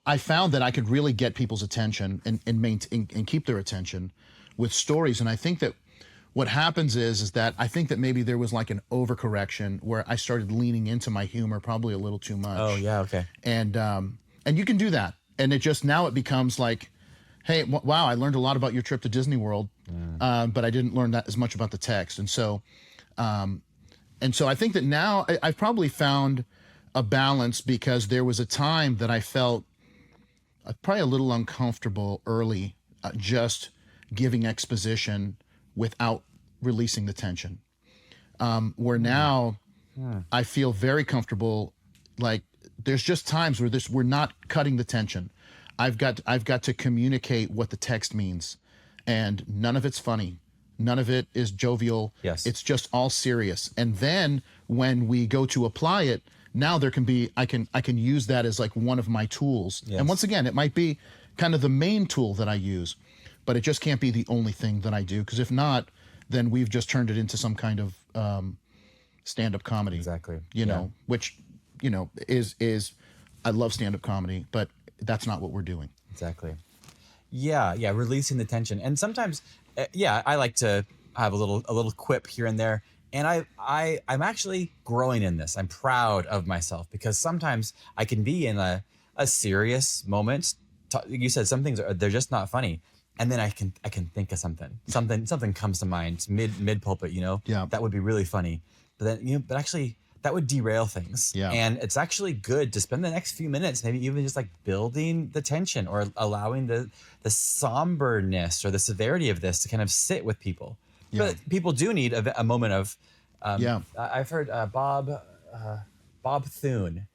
I found that I could really get people's attention and keep their attention with stories. And I think that what happens is that I think that maybe there was like an overcorrection where I started leaning into my humor probably a little too much. Oh yeah, okay. And you can do that. And it just, now it becomes like, hey, wow, I learned a lot about your trip to Disney World, but I didn't learn that as much about the text. And so I think that now I've probably found a balance, because there was a time that I felt probably a little uncomfortable early, just giving exposition without releasing the tension. Where now I feel very comfortable. Like, there's just times where we're not cutting the tension. I've got to communicate what the text means, and none of it's funny. None of it is jovial. Yes. It's just all serious. And then when we go to apply it, now there can be, I can use that as like one of my tools. Yes. And once again, it might be kind of the main tool that I use, but it just can't be the only thing that I do. Because if not, then we've just turned it into some kind of stand-up comedy. Exactly. You know, which, you know, is I love stand-up comedy, but that's not what we're doing. Exactly. Yeah, releasing the tension. And sometimes, I like to have a little quip here and there. And I'm actually growing in this. I'm proud of myself, because sometimes I can be in a serious moment. You said some things they're just not funny, and then I can think of something comes to mind mid pulpit. You know, that would be really funny. But then but actually that would derail things. Yeah. And it's actually good to spend the next few minutes, maybe even just like building the tension or allowing the somberness or the severity of this to kind of sit with people. Yeah. But people do need a moment of, Yeah. I've heard Bob Thune.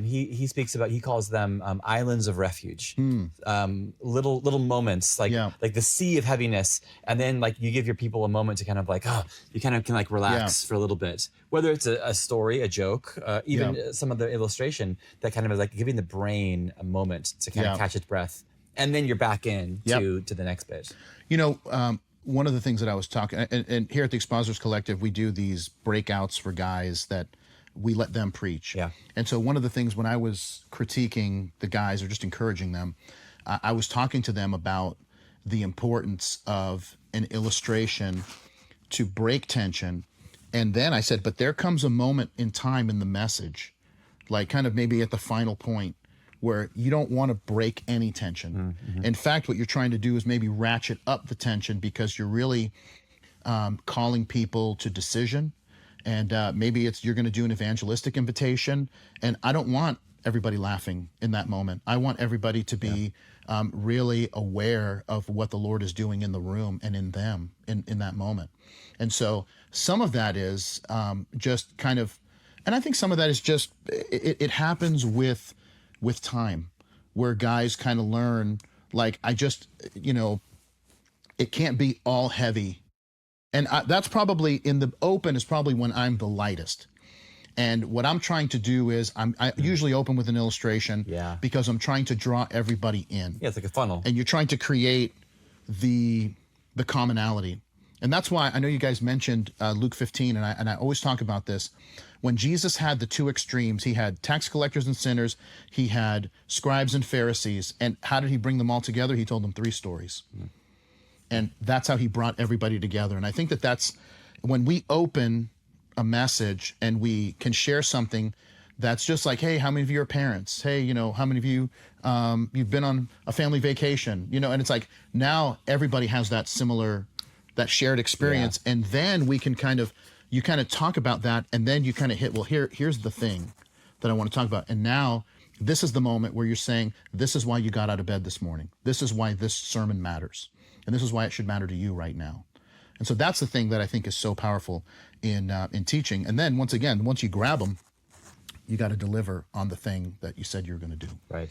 He speaks about, he calls them islands of refuge. Little moments like the sea of heaviness, and then like you give your people a moment to kind of like, you kind of can like relax for a little bit. Whether it's a story, a joke, even some of the illustration that kind of is like giving the brain a moment to kind of catch its breath, and then you're back in to the next bit. You know, one of the things that I was talking, and here at the Expositors Collective, we do these breakouts for guys that we let them preach. Yeah. And so one of the things when I was critiquing the guys or just encouraging them, I was talking to them about the importance of an illustration to break tension. And then I said, but there comes a moment in time in the message, like kind of maybe at the final point, where you don't want to break any tension. Mm-hmm. In fact, what you're trying to do is maybe ratchet up the tension, because you're really calling people to decision. And maybe you're going to do an evangelistic invitation. And I don't want everybody laughing in that moment. I want everybody to be really aware of what the Lord is doing in the room and in them in that moment. And so some of that is just kind of, and I think some of that is just, it happens with time, where guys kind of learn, like, I just, it can't be all heavy. And that's probably, in the open is probably when I'm the lightest. And what I'm trying to do is I usually open with an illustration, because I'm trying to draw everybody in. Yeah, it's like a funnel. And you're trying to create the commonality. And that's why I know you guys mentioned Luke 15, and I always talk about this. When Jesus had the two extremes, he had tax collectors and sinners, he had scribes and Pharisees. And how did he bring them all together? He told them 3 stories. And that's how he brought everybody together. And I think that that's when we open a message and we can share something that's just like, hey, how many of you are parents? Hey, how many of you, you've been on a family vacation? And it's like, now everybody has that shared experience. And then we can you kind of talk about that, and then you kind of hit, well, here's the thing that I want to talk about. And now this is the moment where you're saying, this is why you got out of bed this morning. This is why this sermon matters. And this is why it should matter to you right now. And so that's the thing that I think is so powerful in teaching. And then once you grab them, you got to deliver on the thing that you said you were going to do. Right.